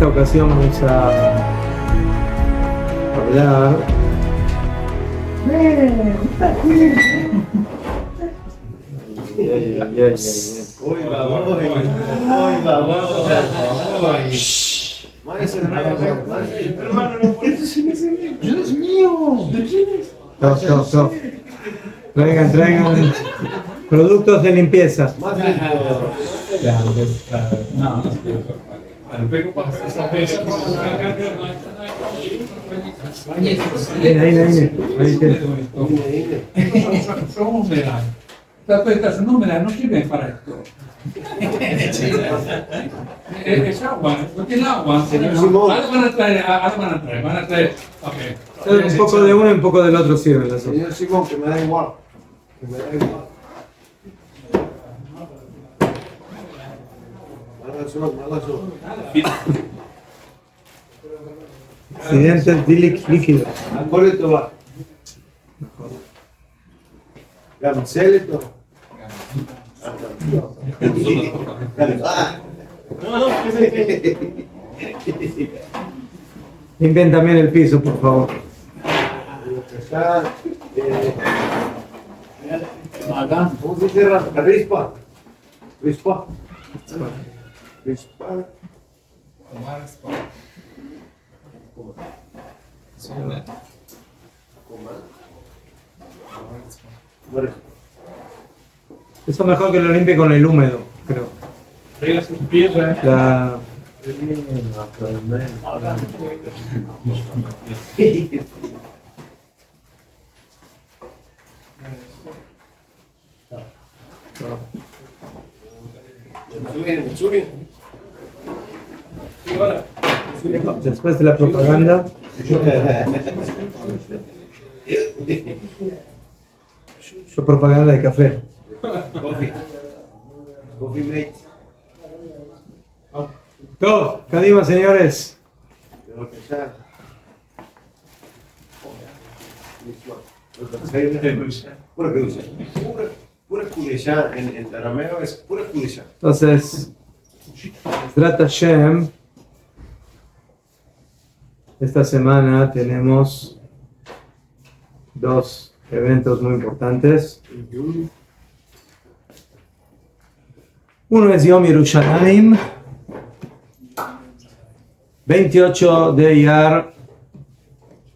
esta ocasión vamos a hablar Dios mío. Stop. Traigan productos de limpieza. Aspetta, se non me la non ci viene fare esto. Es agua, porque el agua. Ahora van a traer. Okay. Un poco de uno y un poco del otro sirve la sopa. Señor Simón, que me da igual. Mala sopa. Accidentes líquidos. Alcoholito va. Gamselito. Limpien también el piso, por favor. ¿Cómo se dice? Rispa. Rispa. Eso mejor que lo limpie con el húmedo, creo. La... Después de la propaganda, propaganda de café. Coffee mate. Todo, Cadima, señores. Pura kulishá, en arameo es pura kulishá. Entonces, Ezrat Hashem, esta semana tenemos dos eventos muy importantes. Uno es Yom Yerushalayim, 28 de Iyar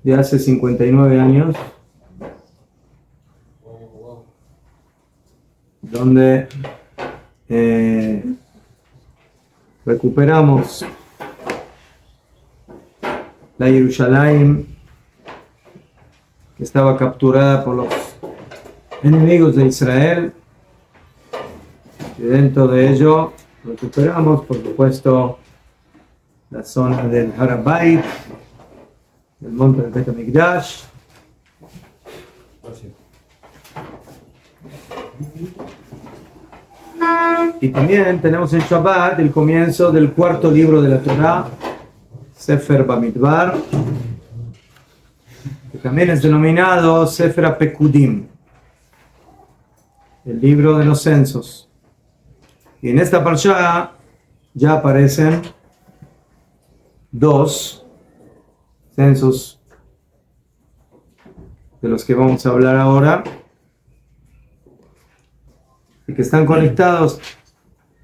de hace 59 años, donde recuperamos la Yerushalayim que estaba capturada por los enemigos de Israel, y dentro de ello recuperamos, por supuesto, la zona del Har HaBayit, del monte del Bet HaMikdash. Y también tenemos en Shabbat el comienzo del cuarto libro de la Torá, Sefer Bamidbar, que también es denominado Sefer HaPekudim, el libro de los censos. Y en esta parshá ya aparecen dos censos de los que vamos a hablar ahora, y que están conectados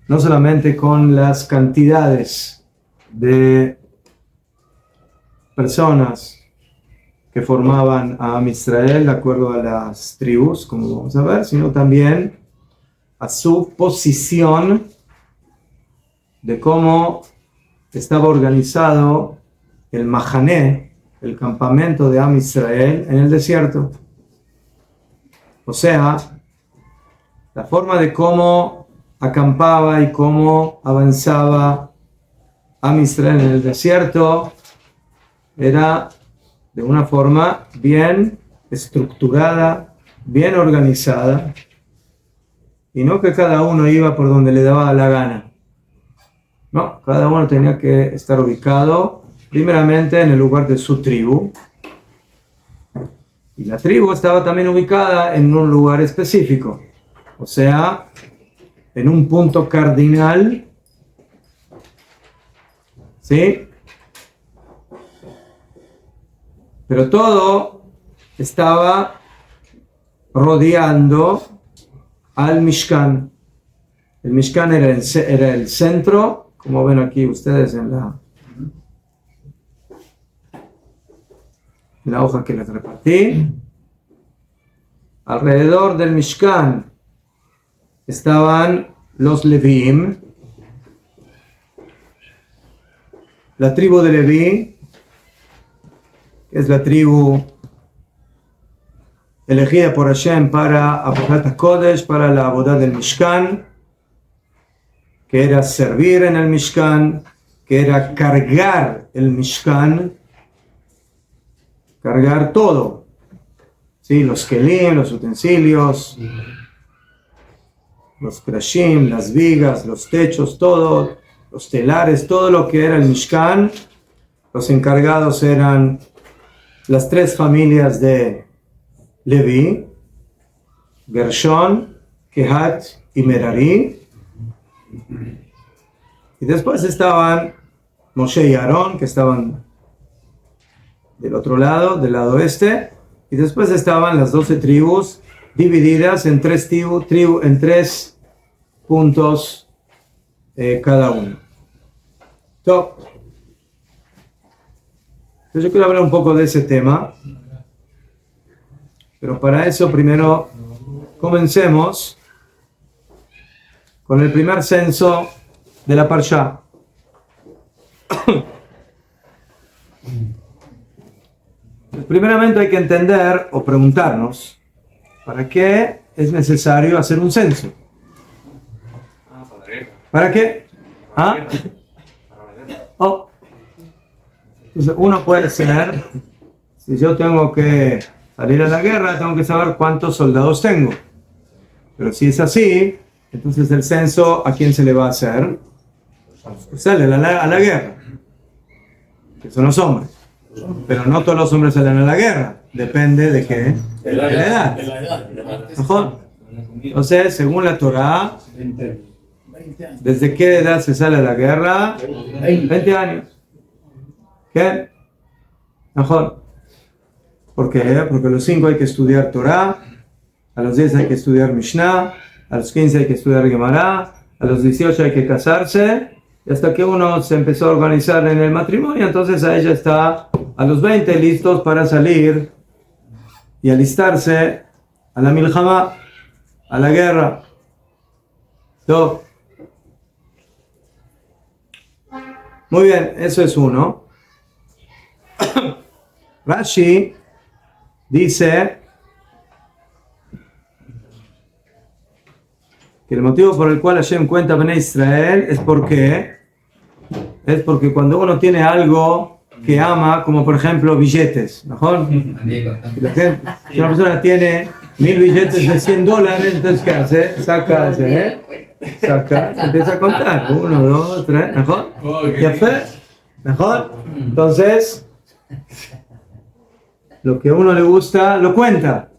no solamente con las cantidades de personas que formaban a Am Israel de acuerdo a las tribus, como vamos a ver, sino también a su posición de cómo estaba organizado el Mahané, el campamento de Am Israel en el desierto. O sea, la forma de cómo acampaba y cómo avanzaba Am Israel en el desierto era de una forma bien estructurada, bien organizada, y no que cada uno iba por donde le daba la gana. No, cada uno tenía que estar ubicado primeramente en el lugar de su tribu, y la tribu estaba también ubicada en un lugar específico, o sea, en un punto cardinal, ¿sí?, Pero todo estaba rodeando al Mishkan. El Mishkan era el centro, como ven aquí ustedes en la hoja que les repartí. Alrededor del Mishkan estaban los Leviim, la tribu de Leví, que es la tribu elegida por Hashem para Avodat HaKodesh, para la boda del Mishkan, que era servir en el Mishkan, que era cargar el Mishkan, cargar todo, ¿sí? Los kelim, los utensilios, los krashim, las vigas, los techos, todo, los telares, todo lo que era el Mishkan. Los encargados eran las tres familias de Leví, Gershon, Kehat y Merari. Y después estaban Moshe y Aarón, que estaban del otro lado, del lado este. Y después estaban las 12 tribus divididas en tres puntos cada uno. Entonces, yo quiero hablar un poco de ese tema. Pero para eso primero comencemos con el primer censo de la Parshá. Primeramente hay que entender o preguntarnos ¿para qué es necesario hacer un censo? ¿Para qué? ¿Ah? Oh. Entonces uno puede ser, si yo tengo que salir a la guerra, tengo que saber cuántos soldados tengo. Pero si es así, entonces el censo, ¿a quién se le va a hacer? Sale a la guerra, que son los hombres. Pero no todos los hombres salen a la guerra, depende de qué, de la edad. ¿Mejor? Entonces, según la Torá, ¿desde qué edad se sale a la guerra? 20 años. ¿Qué? Mejor. ¿Por qué? Porque a los 5 hay que estudiar Torá, a los 10 hay que estudiar Mishnah, a los 15 hay que estudiar Gemara, a los 18 hay que casarse, y hasta que uno se empezó a organizar en el matrimonio, entonces a ella está a los 20 listos para salir y alistarse a la milhamá, a la guerra. ¿Todo? Muy bien, eso es uno. Rashi dice que el motivo por el cual Hashem cuenta a Bnei Israel es porque cuando uno tiene algo que ama, como por ejemplo billetes, ¿mejor? Si una persona tiene 1000 billetes de $100, entonces ¿qué hace? Saca, empieza a contar, 1, 2, 3, ¿mejor? ¿Qué hace? ¿Mejor? Entonces, lo que a uno le gusta, lo cuenta.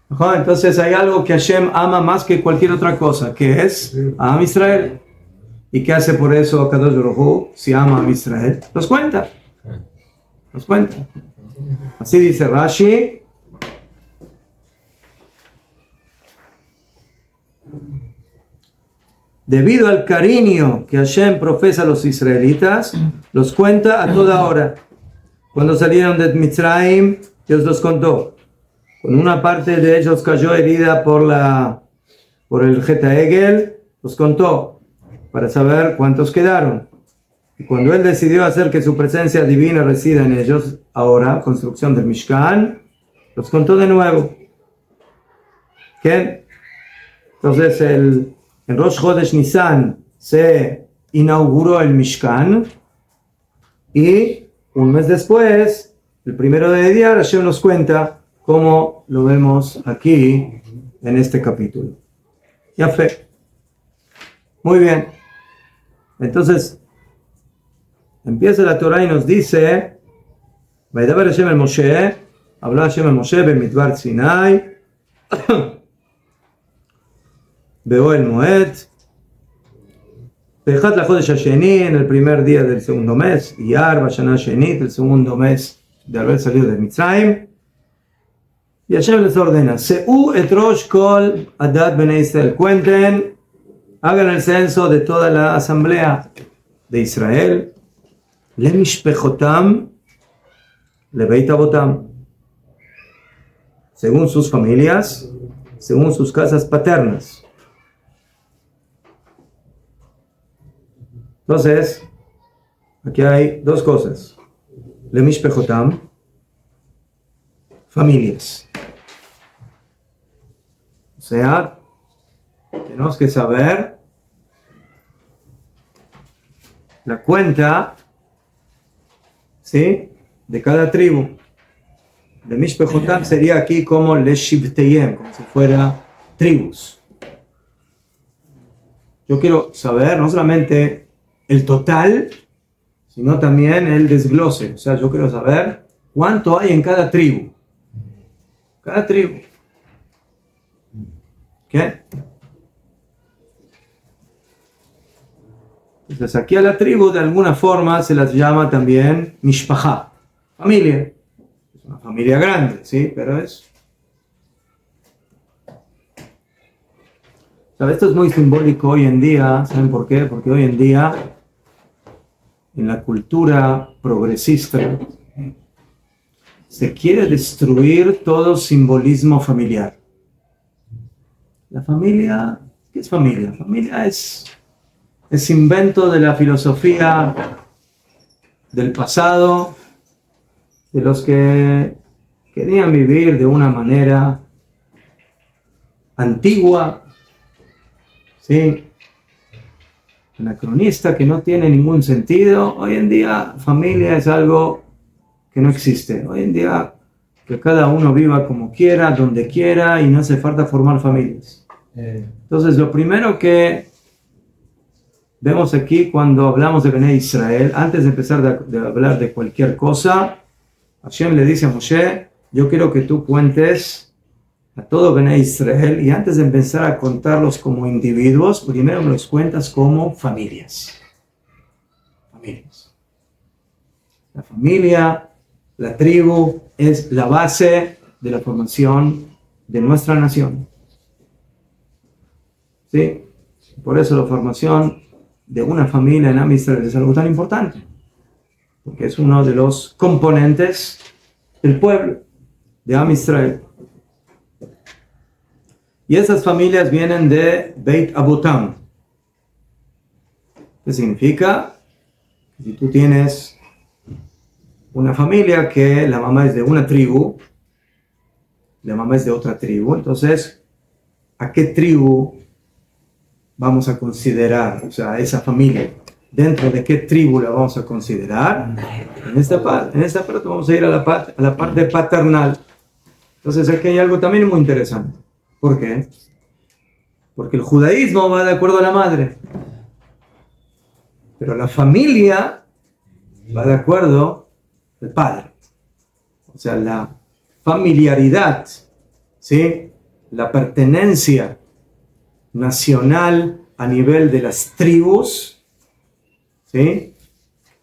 ¿Mejor? Entonces hay algo que Hashem ama más que cualquier otra cosa, que es a Am Israel. ¿Y qué hace por eso Kadosh Baruj Hu? Si ama a Am Israel, los cuenta. Los cuenta. Así dice Rashi. Debido al cariño que Hashem profesa a los israelitas, los cuenta a toda hora. Cuando salieron de Mitzrayim, Dios los contó. Cuando una parte de ellos cayó herida por el Jeta Egel, los contó para saber cuántos quedaron. Y cuando él decidió hacer que su presencia divina resida en ellos, ahora, construcción del Mishkan, los contó de nuevo. ¿Qué? Entonces, en Rosh Chodesh Nisan se inauguró el Mishkan y un mes después, el 1 de Iyar, Hashem nos cuenta como lo vemos aquí en este capítulo. Ya fe. Muy bien. Entonces, empieza la Torah y nos dice, Vaidaber Hashem el Moshe, habló Hashem el Moshe en Midbar Sinai, veo el Moed, Pejat la Chodesh Hasheni, en el primer día del segundo mes, Iyar, Bashana Shenit, el segundo mes de haber salido de Mitzrayim. Y Hashem les ordena, Se'u et rosh kol adat bnei Israel, cuenten, hagan el censo de toda la asamblea de Israel, le mishpechotam, le beit avotam, según sus familias, según sus casas paternas. Entonces, aquí hay dos cosas. Le mishpechotam, familias. O sea, tenemos que saber la cuenta, ¿sí?, de cada tribu. Le mishpechotam sería aquí como le shivteyem, como si fuera tribus. Yo quiero saber no solamente el total, sino también el desglose. O sea, yo quiero saber cuánto hay en cada tribu. Cada tribu. ¿Qué? Entonces aquí a la tribu de alguna forma se las llama también mishpachá, familia. Es una familia grande, ¿sí? Pero es... ¿Sabes? Esto es muy simbólico hoy en día. ¿Saben por qué? Porque hoy en día, en la cultura progresista, se quiere destruir todo simbolismo familiar. La familia, ¿qué es familia? Familia es invento de la filosofía del pasado, de los que querían vivir de una manera antigua, ¿sí?, anacronista, que no tiene ningún sentido. Hoy en día, familia es algo que no existe. Hoy en día, que cada uno viva como quiera, donde quiera, y no hace falta formar familias. Entonces, lo primero que vemos aquí cuando hablamos de Bnei Israel, antes de empezar de hablar de cualquier cosa, Hashem le dice a Moshe, yo quiero que tú cuentes a todo Bnei Israel, y antes de empezar a contarlos como individuos, primero me los cuentas como familias. Familias. La familia, la tribu, es la base de la formación de nuestra nación. ¿Sí? Por eso la formación de una familia en Am Israel es algo tan importante, porque es uno de los componentes del pueblo de Am Israel. Y esas familias vienen de Beit Avotam. ¿Qué significa? Si tú tienes una familia que la mamá es de una tribu, la mamá es de otra tribu, entonces, ¿a qué tribu vamos a considerar? O sea, esa familia, ¿dentro de qué tribu la vamos a considerar? En esta parte vamos a ir a la parte paternal. Entonces, aquí hay algo también muy interesante. ¿Por qué? Porque el judaísmo va de acuerdo a la madre, pero la familia va de acuerdo al padre. O sea, la familiaridad, ¿sí?, la pertenencia nacional a nivel de las tribus, ¿sí?,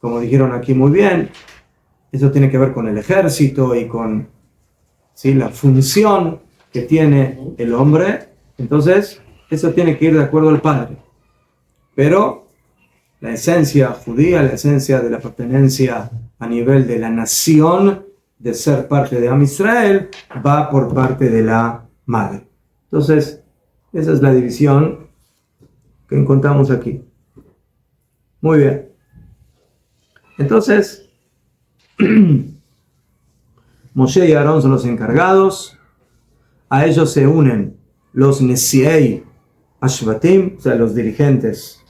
como dijeron aquí muy bien, eso tiene que ver con el ejército y con, ¿sí?, la función que tiene el hombre. Entonces, eso tiene que ir de acuerdo al padre. Pero la esencia judía, la esencia de la pertenencia a nivel de la nación, de ser parte de Am Israel, va por parte de la madre. Entonces, esa es la división que encontramos aquí. Muy bien. Entonces, Moshe y Aarón son los encargados. A ellos se unen los Nesiei Ashvatim, o sea, los dirigentes,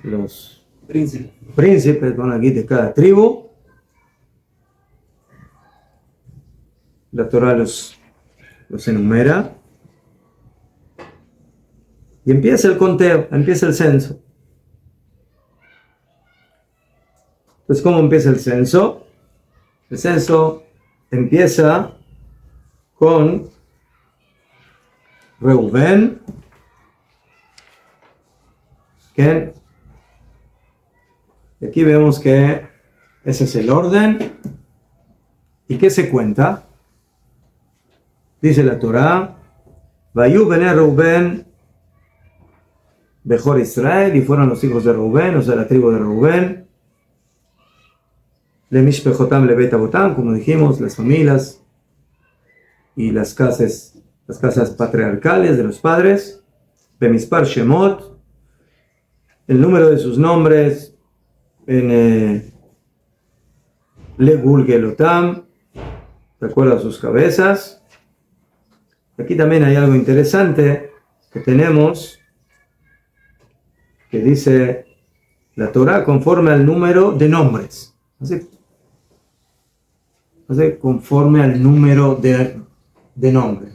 los príncipes, bueno, aquí de cada tribu. La Torah los enumera. Y empieza el conteo, empieza el censo. Entonces, ¿cómo empieza el censo? El censo empieza con Reubén, que aquí vemos que Ese es el orden. ¿Y qué se cuenta? Dice la Torá, Vayu bene Reuben Bejor Israel, y fueron los hijos de Reuben, o sea, la tribu de Reuben, Le Mishpejotam Le Bet Avotam, como dijimos, las familias y las casas patriarcales de los padres, Bemispar Shemot, el número de sus nombres, en Legul Gelotam, de acuerdo a sus cabezas. Aquí también hay algo interesante que tenemos, que dice la Torá conforme al número de nombres. Así conforme al número de nombres.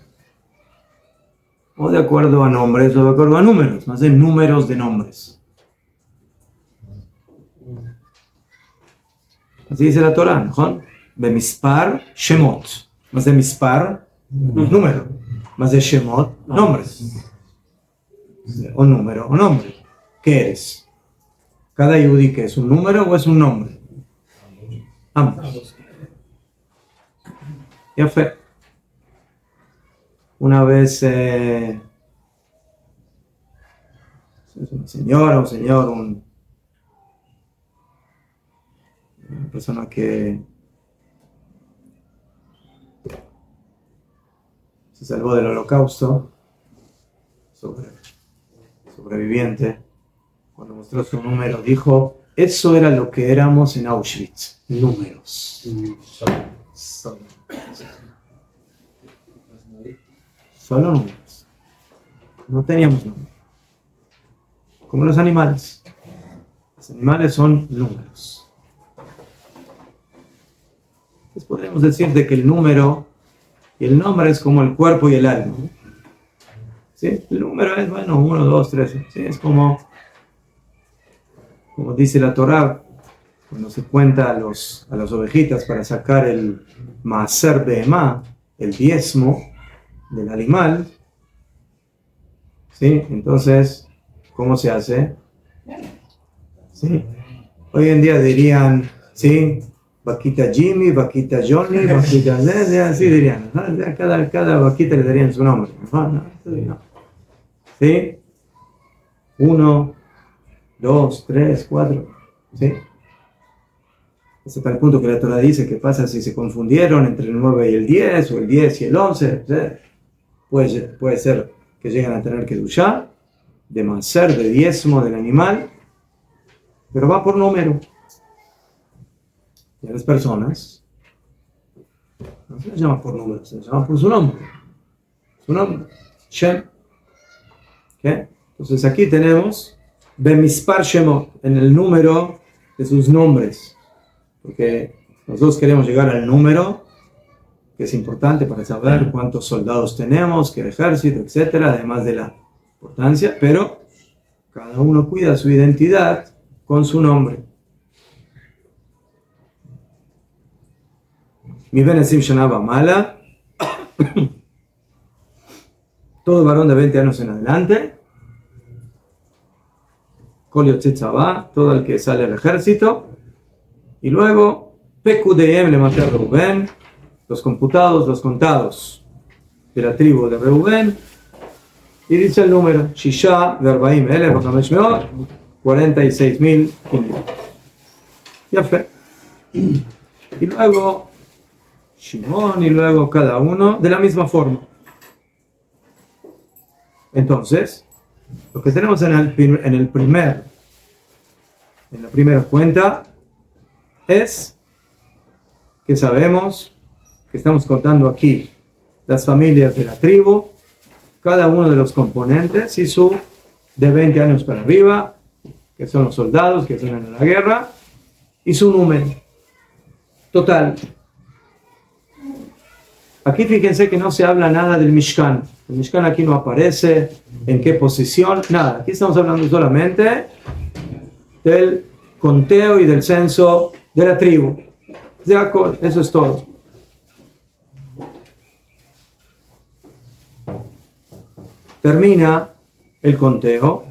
O de acuerdo a nombres o de acuerdo a números, más de números de nombres. Así dice la Torá, ¿no? Bemispar Shemot. Más de mispar, número. Más de Shemot, nombres. O número, o nombre. ¿Qué eres? ¿Cada yudí que es un número o es un nombre? Ambos. Ya fue. Una vez es una señora, un señor, una persona que se salvó del holocausto, sobreviviente, cuando mostró su número, dijo, eso era lo que éramos en Auschwitz, números. Solo números. No teníamos números. Como los animales. Los animales son números. Entonces podríamos decir de que el número y el nombre es como el cuerpo y el alma. ¿Sí? El número es, bueno, 1, 2, 3. ¿Sí? Es como dice la Torá, cuando se cuenta a las ovejitas para sacar el maaser behemá, el diezmo del animal. ¿Sí? Entonces, ¿cómo se hace? ¿Sí? Hoy en día dirían, ¿sí? Vaquita Jimmy, vaquita Johnny, vaquita... así dirían, ¿no? Cada vaquita le darían su nombre. No. ¿Sí? 1, 2, 3, 4. ¿Sí? Hasta tal punto que la Torá dice que pasa si se confundieron entre el 9 y el 10, o el 10 y el 11. ¿Sí? Puede ser que lleguen a tener que duchar, de maaser, de diezmo del animal, pero va por número. Y a las personas no se les llama por número, se les llama por su nombre. Su nombre, Shem. ¿Okay? Entonces aquí tenemos Bemispar Shemot, en el número de sus nombres. Porque nosotros queremos llegar al número, que es importante para saber cuántos soldados tenemos, qué ejército, etcétera, además de la importancia, pero cada uno cuida su identidad con su nombre. Mi Benesim Shanaba Mala, todo varón de 20 años en adelante, Kolio Tzitzabá, todo el que sale al ejército, y luego Pekudeyem le maté a Reuben, los computados, los contados de la tribu de Reuben, y dice el número, Shisha Verbaim Elef Hamesh Meot, 46,500. Ya fue. Y luego Shimón, y luego cada uno de la misma forma. Entonces, lo que tenemos en la primera cuenta es que sabemos que estamos contando aquí las familias de la tribu, cada uno de los componentes y su de 20 años para arriba, que son los soldados que están en la guerra, y su número total. Aquí fíjense que no se habla nada del Mishkan. El Mishkan aquí no aparece, en qué posición, nada. Aquí estamos hablando solamente del conteo y del censo de la tribu. De acuerdo, eso es todo. Termina el conteo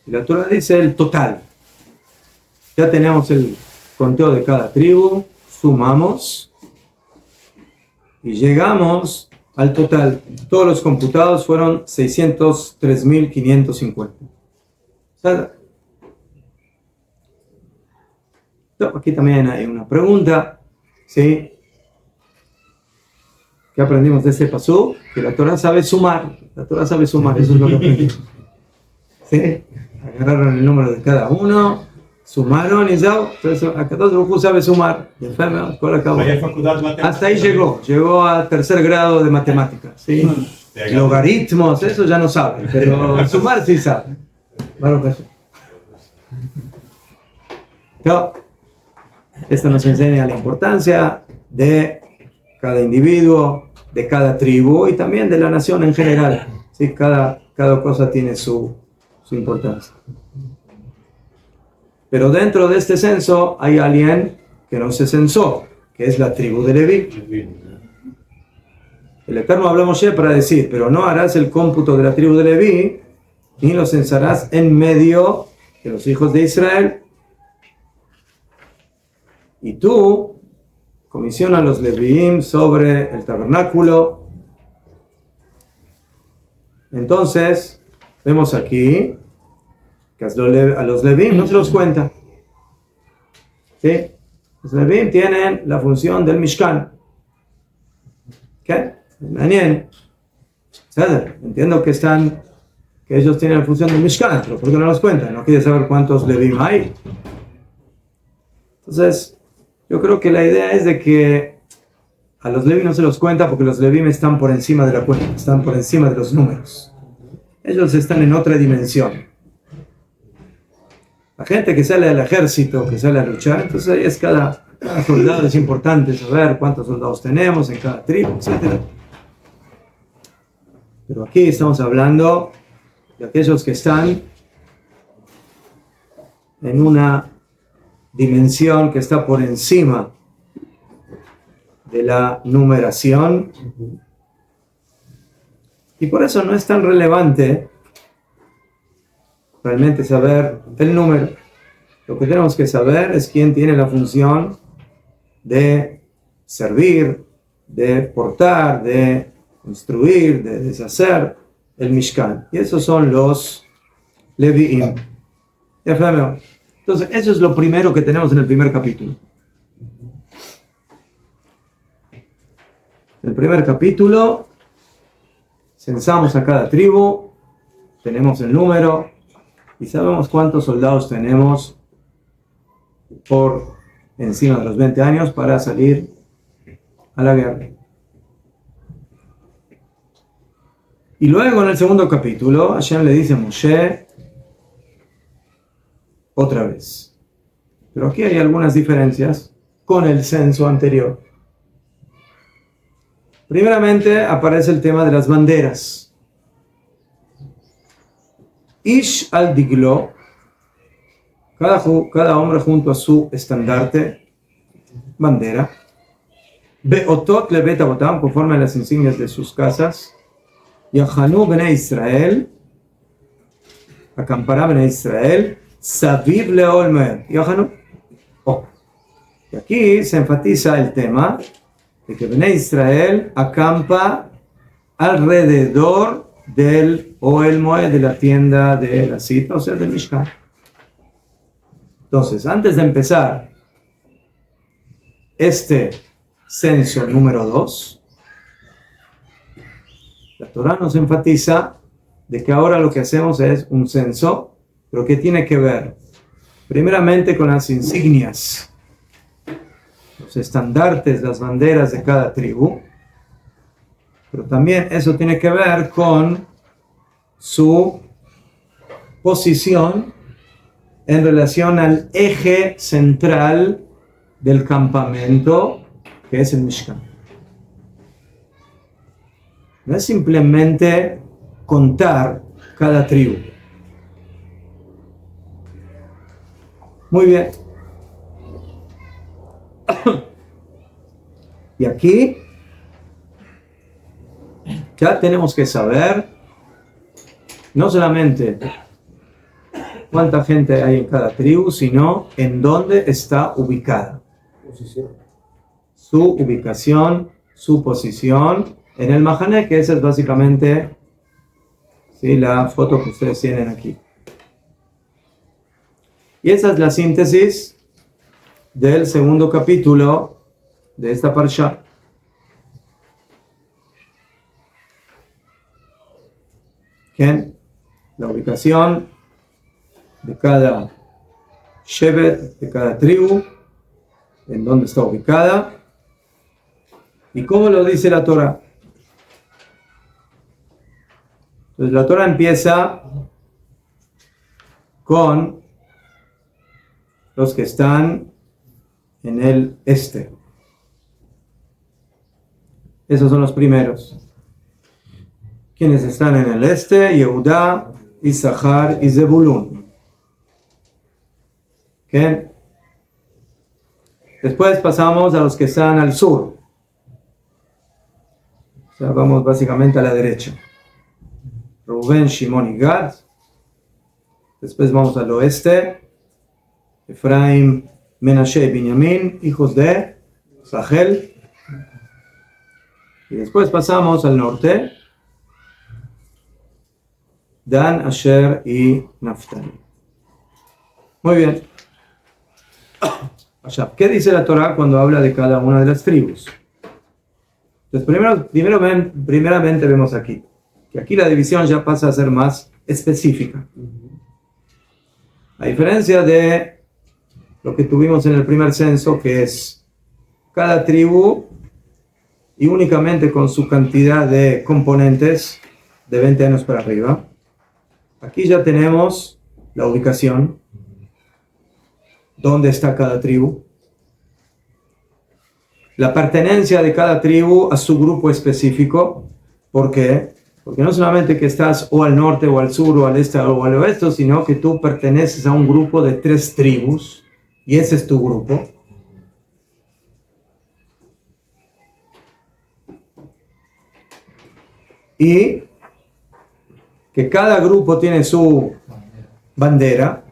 y la Torá dice el total. Ya tenemos el conteo de cada tribu, sumamos y llegamos al total. Todos los computados fueron 603.550. Aquí también hay una pregunta, ¿sí? ¿Qué aprendimos de este pasú? Que la Torah sabe sumar. La Torah sabe sumar, eso es lo que aprendimos. ¿Sí? Agarraron el número de cada uno, sumaron y ya. Entonces, acá todo el sabe sumar. Hasta ahí llegó a tercer grado de matemáticas. ¿Sí? Logaritmos, eso ya no sabe, pero sumar sí sabe. Esto nos enseña la importancia de cada individuo, de cada tribu y también de la nación en general. ¿Sí? Cada cosa tiene su importancia. Pero dentro de este censo hay alguien que no se censó, que es la tribu de Leví. El Eterno habló a Moshe para decir, pero no harás el cómputo de la tribu de Leví, ni lo censarás en medio de los hijos de Israel. Y tú comisiona a los Leviim sobre el tabernáculo. Entonces, vemos aquí que a los Leviim no se los cuenta. ¿Sí? Los Leviim tienen la función del Mishkan. ¿Qué? Entiendo que ellos tienen la función del Mishkan, pero ¿por qué no los cuentan? ¿No quiere saber cuántos Leviim hay? Entonces, yo creo que la idea es de que a los Leví no se los cuenta porque los Leví están por encima de la cuenta, están por encima de los números. Ellos están en otra dimensión. La gente que sale al ejército, que sale a luchar, entonces ahí es cada soldado, es importante saber cuántos soldados tenemos en cada tribu, etc. Pero aquí estamos hablando de aquellos que están en una dimensión que está por encima de la numeración y por eso no es tan relevante realmente saber el número. Lo que tenemos que saber es quién tiene la función de servir, de portar, de construir, de deshacer el Mishkan, y esos son los Leviim. Entonces, eso es lo primero que tenemos en el primer capítulo. En el primer capítulo, censamos a cada tribu, tenemos el número y sabemos cuántos soldados tenemos por encima de los 20 años para salir a la guerra. Y luego en el segundo capítulo, Hashem le dice a Moshe, otra vez. Pero aquí hay algunas diferencias con el censo anterior. Primeramente aparece el tema de las banderas. Ish al diglo, cada hombre junto a su estandarte, bandera. Beotot levet avotam, conforme a las insignias de sus casas. Yahanu bnei Israel, acampará bnei Israel. Saviv leol moed. Yahanu. Y aquí se enfatiza el tema de que Bnei Israel acampa alrededor del Ohel Moed, de la tienda de la cita, o sea, del Mishkan. Entonces, antes de empezar este censo número 2, la Torah nos enfatiza de que ahora lo que hacemos es un censo, pero que tiene que ver primeramente con las insignias, los estandartes, las banderas de cada tribu, pero también eso tiene que ver con su posición en relación al eje central del campamento, que es el Mishkan. No es simplemente contar cada tribu. Muy bien. Y aquí ya tenemos que saber no solamente cuánta gente hay en cada tribu, sino en dónde está ubicada. Posición. Su ubicación, su posición en el Mahané, que esa es básicamente, ¿sí?, la foto que ustedes tienen aquí. Y esa es la síntesis del segundo capítulo de esta parsha. ¿Quién? La ubicación de cada shevet, de cada tribu, en dónde está ubicada y cómo lo dice la Torah. Entonces la Torah empieza con los que están en el este. Esos son los primeros. Quienes están en el este: Yehudá, Isachar y Zebulún. ¿Qué? Después pasamos a los que están al sur. O sea, vamos básicamente a la derecha. Rubén, Shimón y Gad. Después vamos al oeste. Efraim, Menashe y Binyamin, hijos de Rachel. Y después pasamos al norte. Dan, Asher y Naftali. Muy bien. ¿Qué dice la Torah cuando habla de cada una de las tribus? Entonces, primeramente vemos aquí, que aquí la división ya pasa a ser más específica. A diferencia de lo que tuvimos en el primer censo, que es cada tribu y únicamente con su cantidad de componentes de 20 años para arriba. Aquí ya tenemos la ubicación, dónde está cada tribu, la pertenencia de cada tribu a su grupo específico. ¿Por qué? Porque no solamente que estás o al norte o al sur o al este o al oeste, sino que tú perteneces a un grupo de 3 tribus y ese es tu grupo. Y que cada grupo tiene su bandera.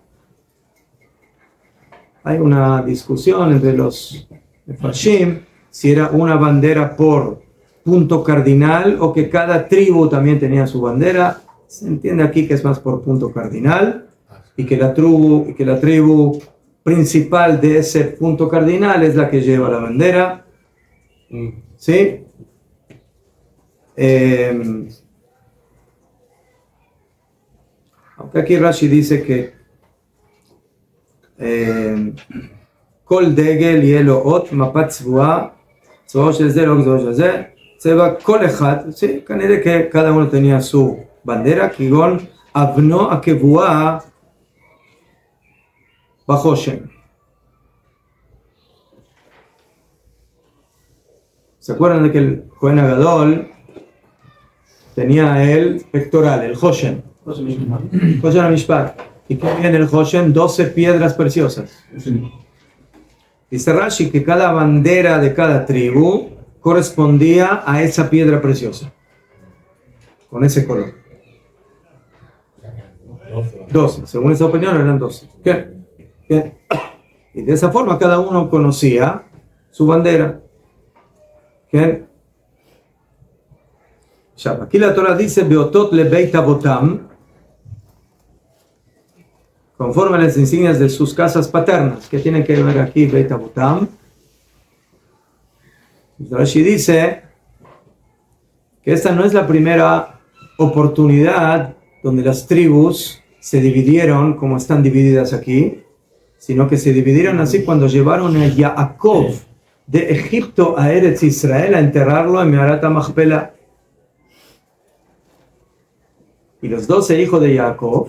Hay una discusión entre los Mefarshim si era una bandera por punto cardinal o que cada tribu también tenía su bandera. Se entiende aquí que es más por punto cardinal y que la tribu principal de ese punto cardinal es la que lleva la bandera. ¿Sí? Aunque aquí Rashi dice que Kol degel yelo ot mapat tzvua tzvua shel ze lo tzvua shel ze tzeva kol echad. Sí, canere que cada uno tenía su bandera. Kigon avno akevua bajo Shem. ¿Se acuerdan de que el Cohen Agadol tenía el pectoral, el Hoshen? Hoshen HaMishpat. ¿Y qué viene el Hoshen? 12 piedras preciosas. Dice Rashi que cada bandera de cada tribu correspondía a esa piedra preciosa, con ese color. 12, según esa opinión eran 12. ¿Qué? Y de esa forma cada uno conocía su bandera. ¿Qué? Aquí la Torah dice Beotot le Beit Avotam, conforme a las insignias de sus casas paternas. ¿Qué tienen que ver aquí Beit Avotam? Rashi dice que esta no es la primera oportunidad donde las tribus se dividieron como están divididas aquí, sino que se dividieron así cuando llevaron a Jacob de Egipto a Eretz Israel a enterrarlo en Meharat HaMachpelah. Y los 12 hijos de Jacob,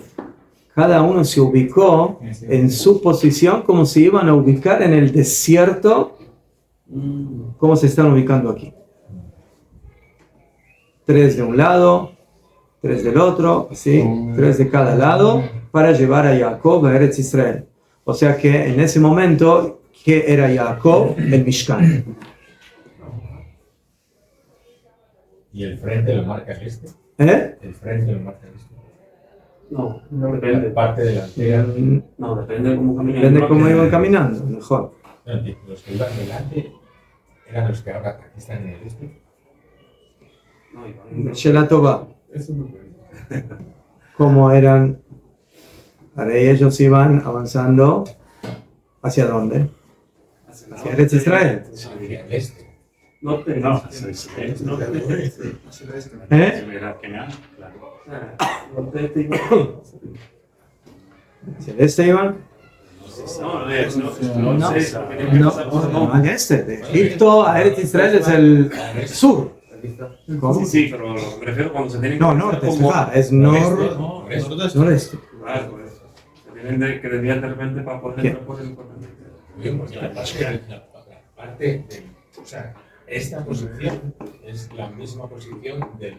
cada uno se ubicó en su posición como si iban a ubicar en el desierto, como se están ubicando aquí. 3 de un lado, 3 del otro, ¿sí? 3 de cada lado, para llevar a Jacob a Eretz Israel. O sea que en ese momento, ¿qué era Jacob? El Mishkan. ¿Y el frente lo marca el este? ¿Eh? El frente lo marca el este. No, No, depende. parte delantera. No, depende de cómo caminan. Depende de cómo iban caminando, mejor. Los que iban delante eran los que ahora aquí están en el este. No, iban- Shela Tova. Eso no puede. ¿Cómo eran? Ahora ellos iban avanzando. ¿Hacia dónde? Hacia Eretz Israel. Hacia el este. Norte. No, Norte. ¿Eh? Norte, este iba- ¿Hacia el este iban? No, al este. De Egipto a Eretz Israel es el sur. ¿Cómo? Sí, pero me refiero cuando se tienen que No, desviar norte, como- es noreste. Claro, pues, se tienen que desviar de repente para poder ¿Qué? entrar por el Bien, porque la parte de, o sea, esta posición es la misma posición del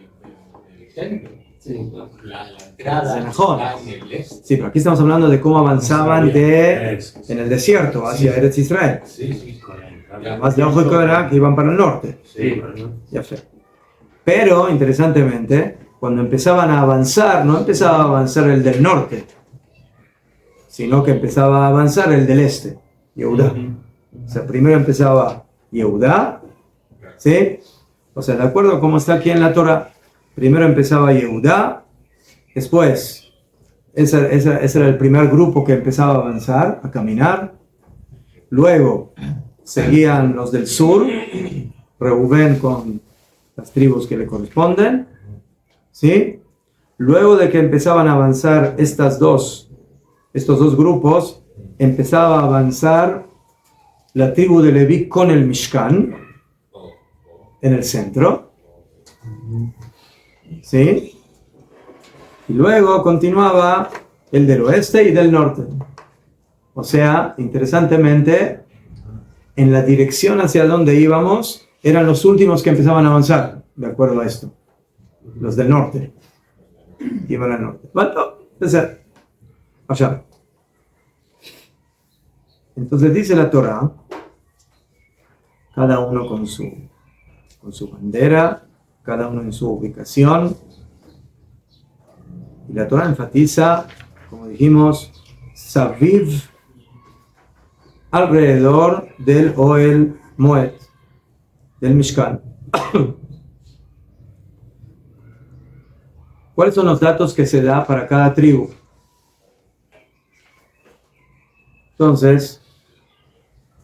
centro. Sí, claro. La entrada De Najón. está en el este. Sí, pero aquí estamos hablando de cómo avanzaban en el desierto hacia Eretz Israel. Sí, sí. Lo más lógico era que iban para el norte. Sí, pero no. Ya sé. Pero, interesantemente, cuando empezaban a avanzar, no empezaba a avanzar el del norte, sino que empezaba a avanzar el del este, Yehudá. O sea, primero empezaba Yehudá, ¿sí? O sea, de acuerdo a cómo está aquí en la Torah, primero empezaba Yehudá, después, ese era el primer grupo que empezaba a avanzar, a caminar. Luego seguían los del sur, Reubén con las tribus que le corresponden, ¿sí? Luego de que empezaban a avanzar estos dos grupos, empezaba a avanzar la tribu de Leví con el Mishkan en el centro, ¿sí? Y luego continuaba el del oeste y del norte. O sea, interesantemente, en la dirección hacia donde íbamos, eran los últimos que empezaban a avanzar, de acuerdo a esto. Los del norte. Iban al norte. ¿Cuánto? Allá. Entonces dice la Torah, cada uno con su bandera, cada uno en su ubicación. Y la Torah enfatiza, como dijimos, Saviv, alrededor del Oel Moed, del Mishkan. ¿Cuáles son los datos que se da para cada tribu? Entonces,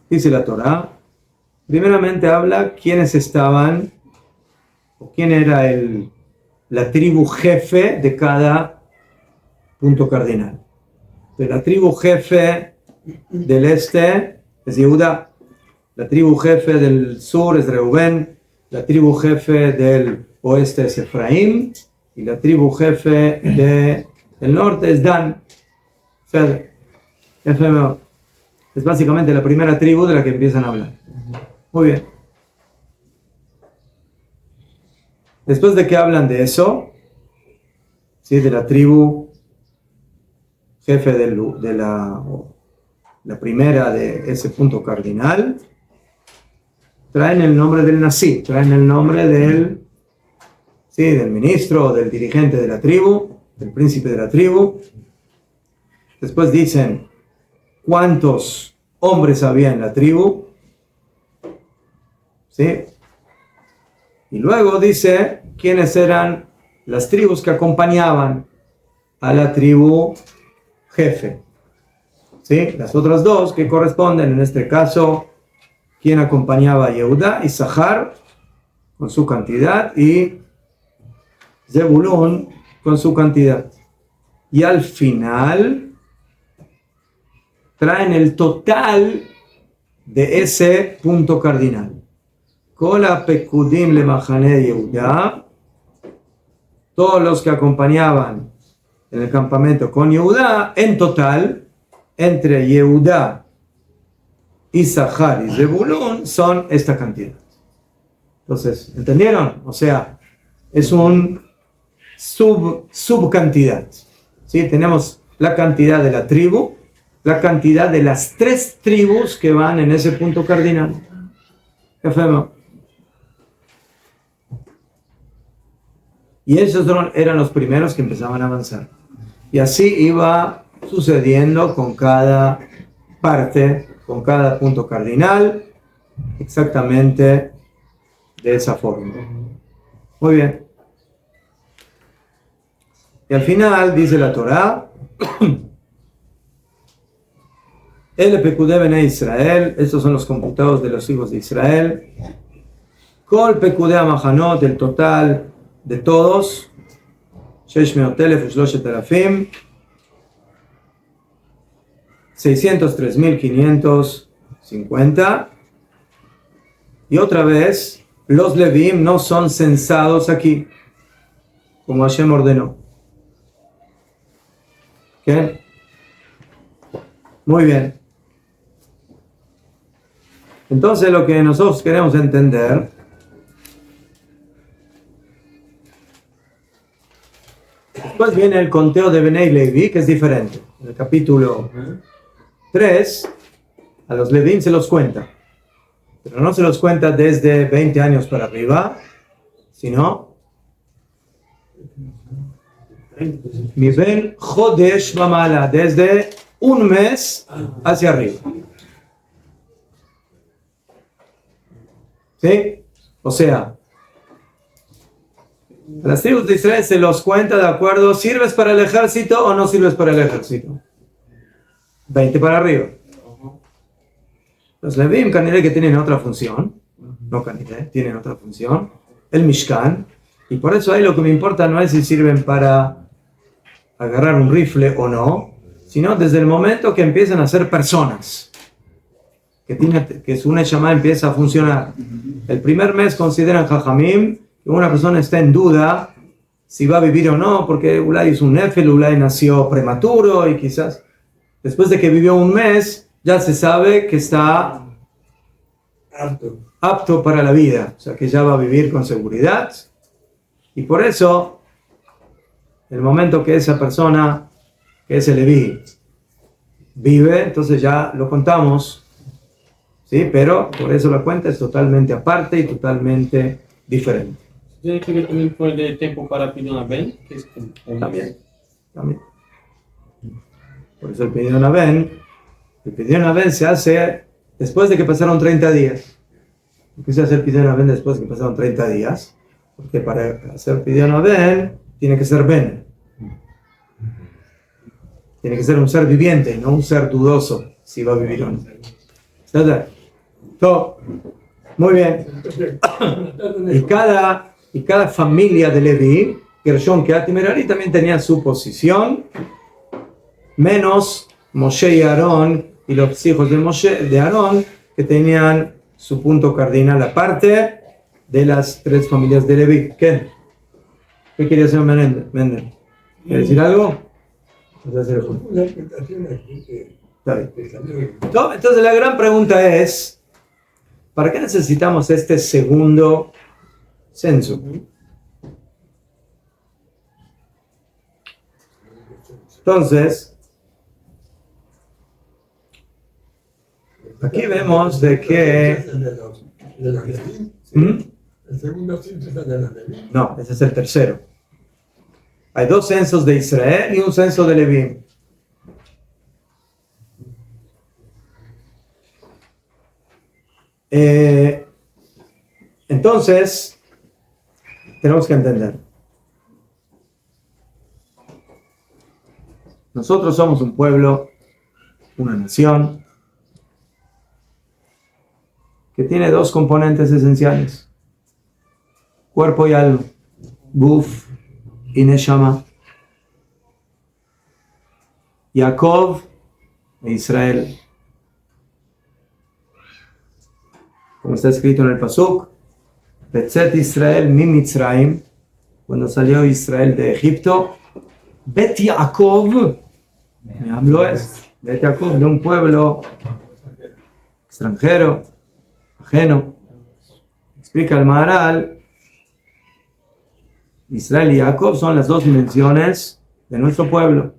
dice la Torah, primeramente habla quiénes estaban, o quién era la tribu jefe de cada punto cardinal. Entonces, la tribu jefe del este es Yehudá. La tribu jefe del sur es Reubén, la tribu jefe del oeste es Efraín y la tribu jefe del norte es Dan. Es básicamente la primera tribu de la que empiezan a hablar. Muy bien. Después de que hablan de eso, ¿sí? De la tribu jefe de la primera de ese punto cardinal, traen el nombre del Nasi, traen el nombre del ministro, del dirigente de la tribu, del príncipe de la tribu. Después dicen cuántos hombres había en la tribu, ¿sí? Y luego dice quiénes eran las tribus que acompañaban a la tribu jefe, ¿sí? Las otras dos que corresponden, en este caso, quien acompañaba a Yehudá, Isahar con su cantidad y Zebulún con su cantidad. Y al final traen el total de ese punto cardinal. Kola Pekudim le Mahane Yehudá, todos los que acompañaban en el campamento con Yehudá, en total, entre Yehudá, Isahar y Zebulún son esta cantidad. Entonces, ¿entendieron? O sea, es un subcantidad. ¿Sí? Tenemos la cantidad de la tribu, la cantidad de las tres tribus que van en ese punto cardinal. ¿Qué fue? Y esos eran los primeros que empezaban a avanzar. Y así iba sucediendo con cada parte, con cada punto cardinal, exactamente de esa forma. Muy bien. Y al final dice la Torá, el Pekudei Bnei Israel, estos son los computados de los hijos de Israel, Kol Pekudei Amahanot, el total de todos, 603.550. Y otra vez, los Levim no son censados aquí, como Hashem ordenó. ¿Qué? Muy bien. Entonces lo que nosotros queremos entender después viene el conteo de Bnei Levi, que es diferente. En el capítulo 3, a los Levim se los cuenta. Pero no se los cuenta desde 20 años para arriba, sino Miben Chodesh Mamala, desde un mes hacia arriba. ¿Sí? O sea, a las tribus de Israel se los cuenta de acuerdo, ¿sirves para el ejército o no sirves para el ejército? 20 para arriba. Los Levim, Caniré, que tienen otra función, no Caniré, tienen otra función, el Mishkan, y por eso ahí lo que me importa no es si sirven para agarrar un rifle o no, sino desde el momento que empiezan a ser personas, que su Neshama empieza a funcionar. El primer mes consideran Jajamim que una persona está en duda si va a vivir o no, porque Ulay es un Nefel, Ulay nació prematuro y quizás después de que vivió un mes ya se sabe que está apto para la vida, o sea que ya va a vivir con seguridad. Y por eso, el momento que esa persona, que es el Leví, vive, entonces ya lo contamos, ¿sí? Pero por eso la cuenta es totalmente aparte y totalmente diferente. ¿Tiene que ver también con el tiempo para pedir una Ben? Que es También. Por eso el Pidyon Aben se hace después de que pasaron 30 días. ¿Por qué se hace el Pidyon Aben después de que pasaron 30 días? Porque para hacer Pidyon Aben tiene que ser Ben. Tiene que ser un ser viviente, no un ser dudoso si va a vivir o no. Todo. Muy bien. Y cada familia de Leví, Gershon, Kehat y Merari, también tenía su posición, menos Moshe y Aarón y los hijos de Aarón, que tenían su punto cardinal aparte de las tres familias de Leví. ¿Qué quiere hacer Mendel? ¿Quiere decir algo? Una explicación aquí que Entonces la gran pregunta es, ¿para qué necesitamos este segundo censo? Entonces, aquí vemos de que... el segundo censo es el de los Leví. No, ese es el tercero. Hay dos censos de Israel y un censo de Leví. Entonces, tenemos que entender. Nosotros somos un pueblo, una nación, que tiene dos componentes esenciales: cuerpo y alma, Guf y Neshama. Jacob e Israel. Como está escrito en el Pasuk, Betzet Israel mi Mitzrayim, cuando salió Israel de Egipto, Bet Yaakov, me habló Bet Yaakov, de un pueblo extranjero, ajeno. Explica el Maharal, Israel y Jacob son las dos dimensiones de nuestro pueblo.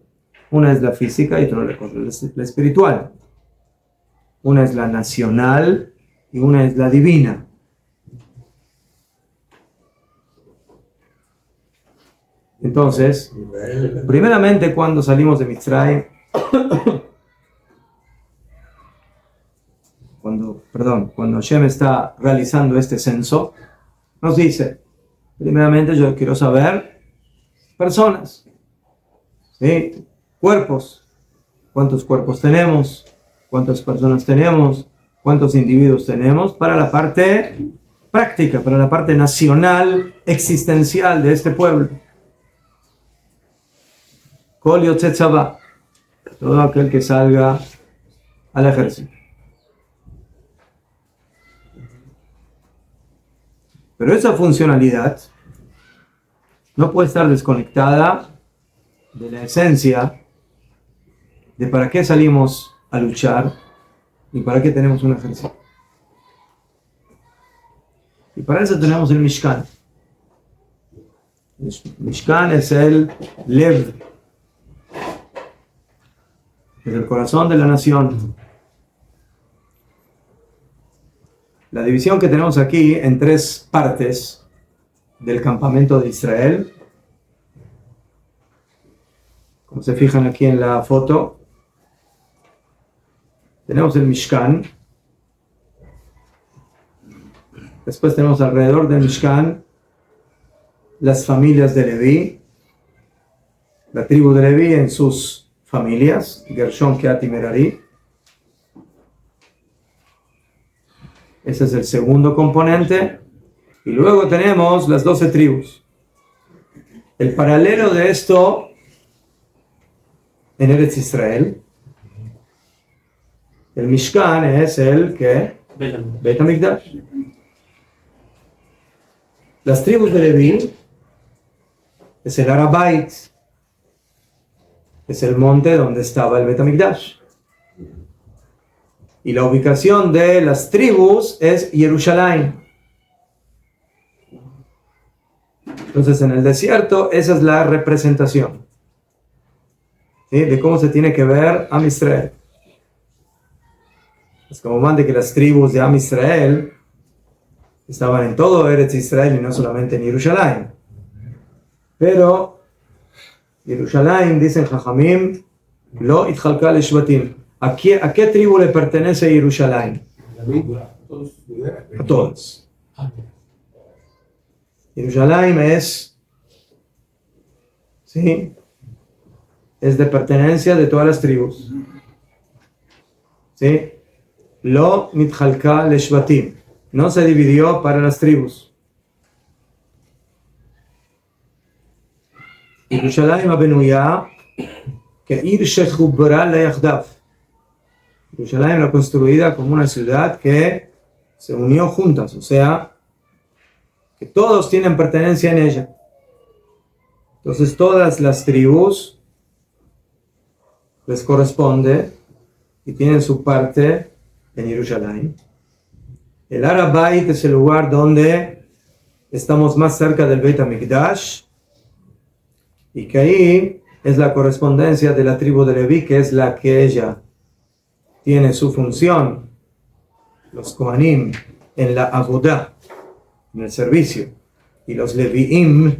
Una es la física y otra la espiritual. Una es la nacional y una es la divina. Entonces, primeramente cuando salimos de Mitzrayim, cuando Hashem está realizando este censo, nos dice, primeramente yo quiero saber personas, ¿sí? Cuerpos, cuántos cuerpos tenemos, cuántas personas tenemos, cuántos individuos tenemos, para la parte práctica, para la parte nacional, existencial de este pueblo. Kol yotzei tzava, todo aquel que salga al ejército. Pero esa funcionalidad no puede estar desconectada de la esencia de para qué salimos a luchar y para qué tenemos un ejército. Y para eso tenemos el Mishkan. El Mishkan es el Lev, es el corazón de la nación. La división que tenemos aquí en 3 partes del campamento de Israel, como se fijan aquí en la foto, tenemos el Mishkan, después tenemos alrededor del Mishkan las familias de Leví, la tribu de Leví en sus familias, Gershon, Kehat y Merari. Ese es el segundo componente. Y luego tenemos las 12 tribus. El paralelo de esto en Eretz Israel, el Mishkan es el que Beit HaMikdash. Las tribus de Leví es el Har HaBayit, es el monte donde estaba el Beit HaMikdash. Y la ubicación de las tribus es Jerusalén. Entonces, en el desierto, esa es la representación, ¿sí?, de cómo se tiene que ver Am Israel. Es como mande que las tribus de Am Israel estaban en todo Eretz Israel y no solamente en Jerusalén. Pero Jerusalén, dicen Jajamim, lo itchalka leshvatim. ¿A qué tribu le pertenece Jerusalén? A todos. Jerusalén es de pertenencia de todas las tribus. ¿Sí? Lo mitchalka leshvatim. No se dividió para las tribus. Jerusalén abenuya que ir shechubra leyachdav. Jerusalén era construida como una ciudad que se unió juntas, o sea, que todos tienen pertenencia en ella. Entonces todas las tribus les corresponde y tienen su parte en Jerusalén. El Har HaBayit es el lugar donde estamos más cerca del Beit HaMikdash y que ahí es la correspondencia de la tribu de Leví, que es la que ella tiene su función, los Kohanim, en la Avodah, en el servicio, y los Leviim,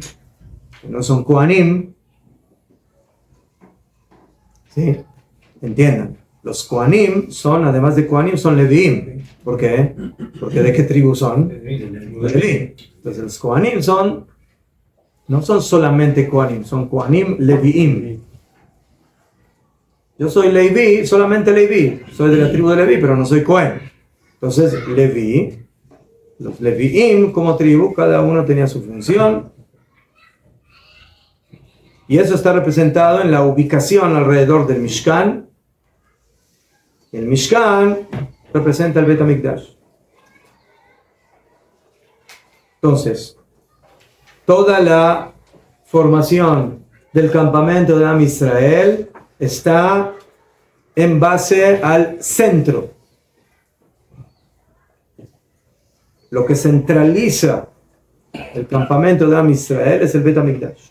que no son Kohanim, ¿sí? Entiendan, los Kohanim son, además de Kohanim, son Leviim. ¿Por qué? Porque ¿de qué tribu son? De Leví. Entonces los Kohanim no son solamente Kohanim, son Kohanim Leviim. Yo soy Leví, solamente Leví. Soy de la tribu de Leví, pero no soy Cohen. Entonces, Leví, los Leviim como tribu, cada uno tenía su función. Y eso está representado en la ubicación alrededor del Mishkan. El Mishkan representa el Beit HaMikdash. Entonces, toda la formación del campamento de Am Israel está en base al centro. Lo que centraliza el campamento de Am Israel es el Beit HaMikdash.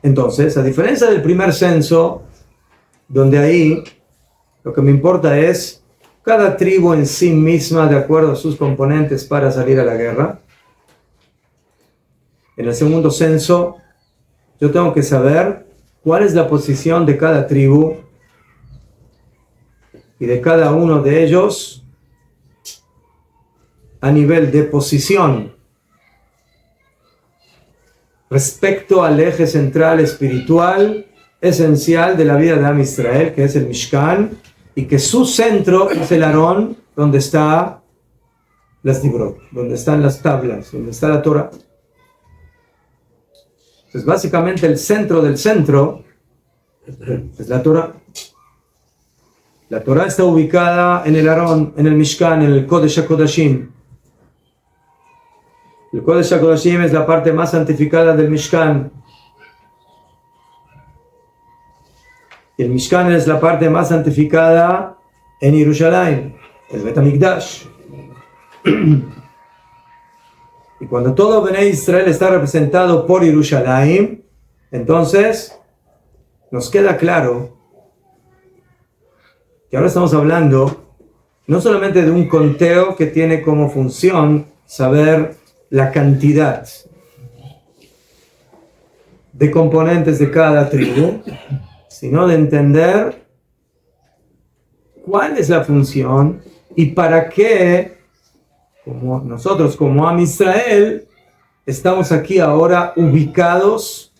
Entonces, a diferencia del primer censo, donde ahí lo que me importa es cada tribu en sí misma de acuerdo a sus componentes para salir a la guerra. En el segundo censo, yo tengo que saber cuál es la posición de cada tribu y de cada uno de ellos a nivel de posición respecto al eje central espiritual esencial de la vida de Am Israel, que es el Mishkan, y que su centro es el Aarón, donde está las Dibrot, donde están las tablas, donde está la Torah. Entonces, básicamente el centro del centro es la Torah. La Torah está ubicada en el Aarón, en el Mishkan, en el Kodesh HaKodashim. El Kodesh HaKodashim es la parte más santificada del Mishkan. Y el Mishkan es la parte más santificada en Jerusalén, el Bet HaMikdash. Y cuando todo Bnei Israel está representado por Jerusalén, entonces nos queda claro que ahora estamos hablando no solamente de un conteo que tiene como función saber la cantidad de componentes de cada tribu, sino de entender cuál es la función y para qué nosotros como Am Israel estamos aquí ahora ubicados,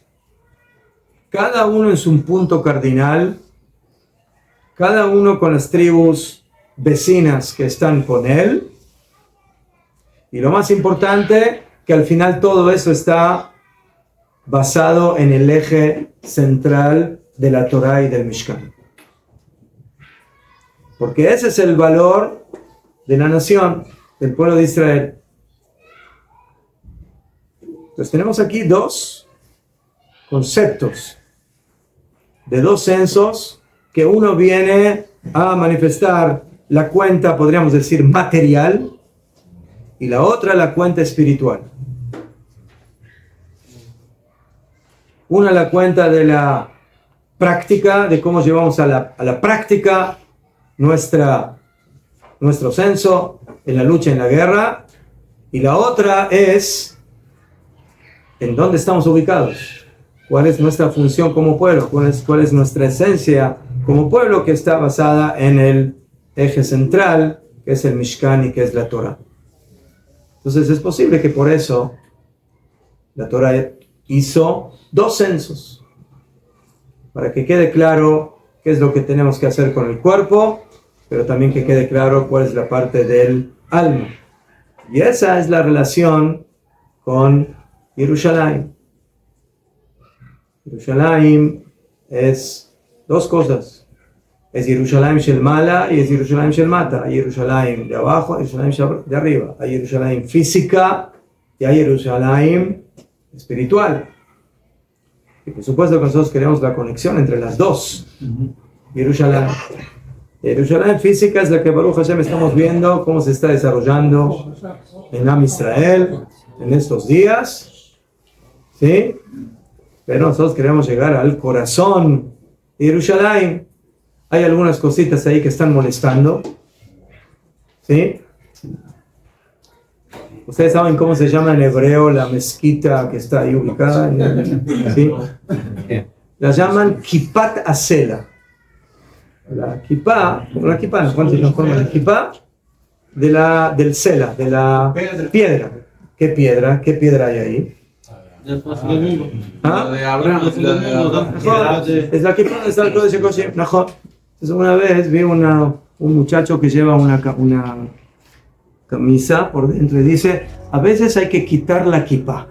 cada uno en su punto cardinal, cada uno con las tribus vecinas que están con él, y lo más importante, que al final todo eso está basado en el eje central de la Torah y del Mishkan. Porque ese es el valor de la nación, del pueblo de Israel. Entonces tenemos aquí dos conceptos de dos censos, que uno viene a manifestar la cuenta, podríamos decir, material, y la otra la cuenta espiritual. Una la cuenta de la práctica, de cómo llevamos a la práctica nuestro censo en la lucha, en la guerra, y la otra es en dónde estamos ubicados, cuál es nuestra función como pueblo, cuál es nuestra esencia como pueblo, que está basada en el eje central, que es el Mishkan y que es la Torah. Entonces es posible que por eso la Torah hizo dos censos, para que quede claro qué es lo que tenemos que hacer con el cuerpo, pero también que quede claro cuál es la parte del alma. Y esa es la relación con Jerusalén. Jerusalén es dos cosas. Es Jerusalén Shel Mala y es Jerusalén Shel Mata. Hay Jerusalén de abajo, hay Jerusalén de arriba. Hay Jerusalén física y hay Jerusalén espiritual. Y por supuesto que nosotros queremos la conexión entre las dos. Jerusalén física es la que Baruch Hashem estamos viendo cómo se está desarrollando en Am Israel en estos días, ¿sí? Pero nosotros queremos llegar al corazón de Jerusalén. Hay algunas cositas ahí que están molestando, ¿sí? Ustedes saben cómo se llama en hebreo la mezquita que está ahí ubicada, ¿sí? La llaman Kipat Asela. La kippah, ¿cuánto se llama la kippah? Del sela, de la piedra. ¿Qué piedra? ¿Qué piedra hay ahí? ¿Ah? de Abraham, Es la kippah donde está el Kodesh HaKodashim. Entonces una vez vi un muchacho que lleva una camisa por dentro y dice: a veces hay que quitar la kippah.